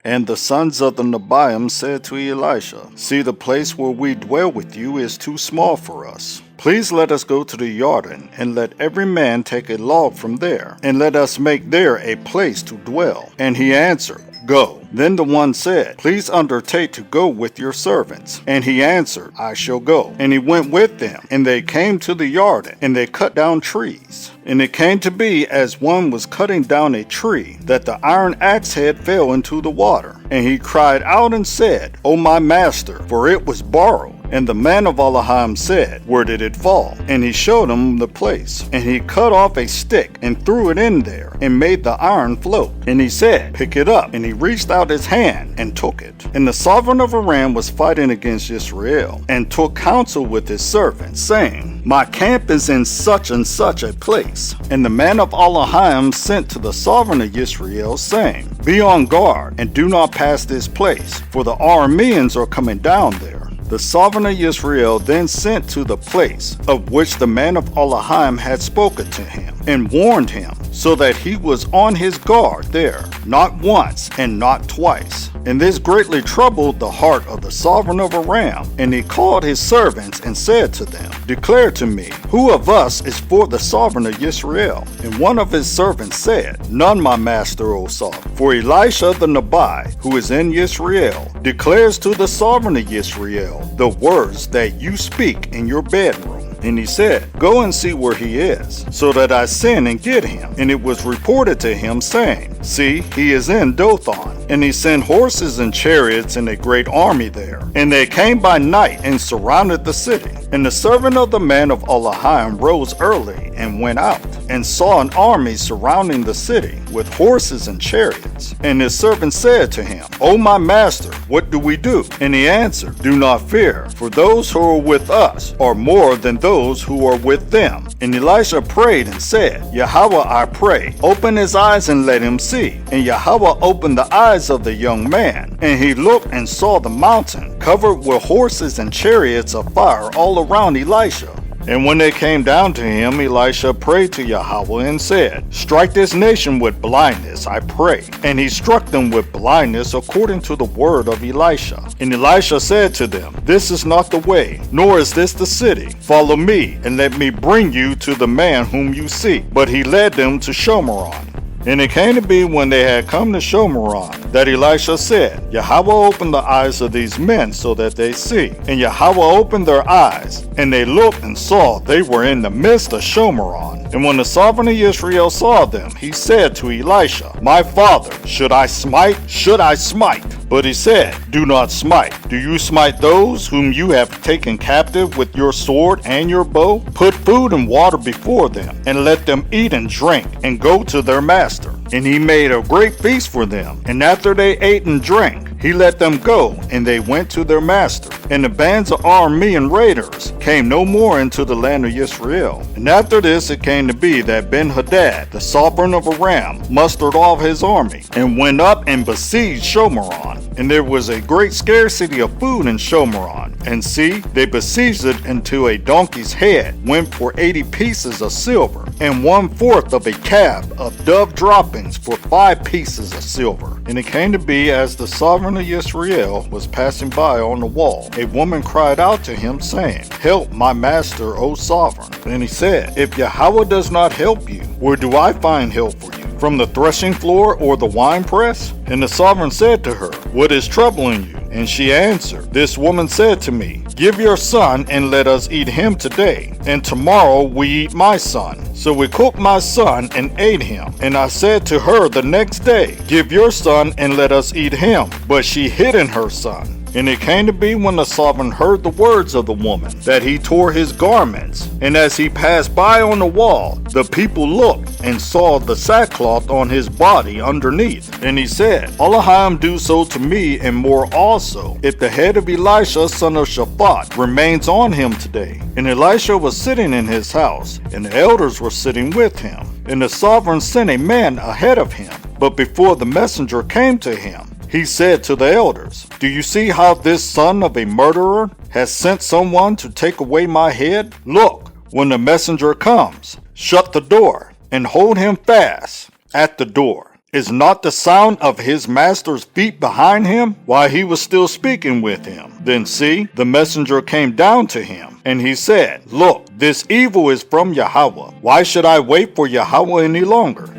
And the sons of the Nebaim said to Elisha, See, the place where we dwell with you is too small for us. Please let us go to the Jordan, and let every man take a log from there, and let us make there a place to dwell. And he answered, Go. Then the one said, Please undertake to go with your servants. And he answered, I shall go. And he went with them, and they came to the Jordan, and they cut down trees. And it came to be, as one was cutting down a tree, that the iron axe head fell into the water. And he cried out and said, O my master, for it was borrowed. And the man of Elohim said, Where did it fall? And he showed him the place. And he cut off a stick and threw it in there, and made the iron float. And he said, Pick it up. And he reached out his hand and took it. And the sovereign of Aram was fighting against Israel, and took counsel with his servants, saying, My camp is in such and such a place. And the man of Elohim sent to the sovereign of Israel, saying, Be on guard, and do not pass this place, for the Arameans are coming down there. The sovereign of Israel then sent to the place of which the man of Elohim had spoken to him, and warned him, so that he was on his guard there, not once and not twice. And this greatly troubled the heart of the sovereign of Aram. And he called his servants and said to them, Declare to me, who of us is for the sovereign of Israel? And one of his servants said, None, my master, O sovereign. For Elisha the Nabai, who is in Israel, declares to the sovereign of Israel the words that you speak in your bedroom. And he said, Go and see where he is, so that I send and get him. And it was reported to him, saying, See, he is in Dothan. And he sent horses and chariots and a great army there. And they came by night and surrounded the city. And the servant of the man of Elohim rose early and went out, and saw an army surrounding the city with horses and chariots. And his servant said to him, O my master, what do we do? And he answered, Do not fear, for those who are with us are more than those who are with them. And Elisha prayed and said, Yahweh, I pray, open his eyes and let him see. And Yahweh opened the eyes of the young man, and he looked and saw the mountain covered with horses and chariots of fire all around Elisha. And when they came down to him, Elisha prayed to Yahweh and said, Strike this nation with blindness, I pray. And he struck them with blindness according to the word of Elisha. And Elisha said to them, This is not the way, nor is this the city. Follow me, and let me bring you to the man whom you seek. But he led them to Shomeron. And it came to be when they had come to Shomeron, that Elisha said, Yahweh opened the eyes of these men so that they see. And Yahweh opened their eyes, and they looked and saw they were in the midst of Shomeron. And when the sovereign of Israel saw them, he said to Elisha, My father, should I smite? Should I smite? But he said, Do not smite. Do you smite those whom you have taken captive with your sword and your bow? Put food and water before them, and let them eat and drink, and go to their master. And he made a great feast for them. And after they ate and drank, he let them go, and they went to their master. And the bands of Aramean raiders came no more into the land of Israel. And after this it came to be that Ben-Hadad, the sovereign of Aram, mustered all his army, and went up and besieged Shomeron. And there was a great scarcity of food in Shomeron. And see, they besieged it until a donkey's head went for 80 pieces of silver, and 1/4 of a calf of dove droppings for 5 pieces of silver. And it came to be, as the sovereign of Israel was passing by on the wall, a woman cried out to him, saying, Help my master, O sovereign. And he said, If Yahweh does not help you, where do I find help for you? From the threshing floor or the winepress? And the sovereign said to her, What is troubling you? And she answered, This woman said to me, Give your son, and let us eat him today, and tomorrow we eat my son. So we cooked my son and ate him. And I said to her the next day, Give your son, and let us eat him. But she hid in her son. And it came to be, when the sovereign heard the words of the woman, that he tore his garments. And as he passed by on the wall, the people looked and saw the sackcloth on his body underneath. And he said, Elohim do so to me, and more also, if the head of Elisha son of Shaphat remains on him today. And Elisha was sitting in his house, and the elders were sitting with him. And the sovereign sent a man ahead of him. But before the messenger came to him, he said to the elders, Do you see how this son of a murderer has sent someone to take away my head? Look, when the messenger comes, shut the door, and hold him fast at the door. Is not the sound of his master's feet behind him while he was still speaking with him? Then see, the messenger came down to him, and he said, Look, this evil is from Yahweh. Why should I wait for Yahweh any longer?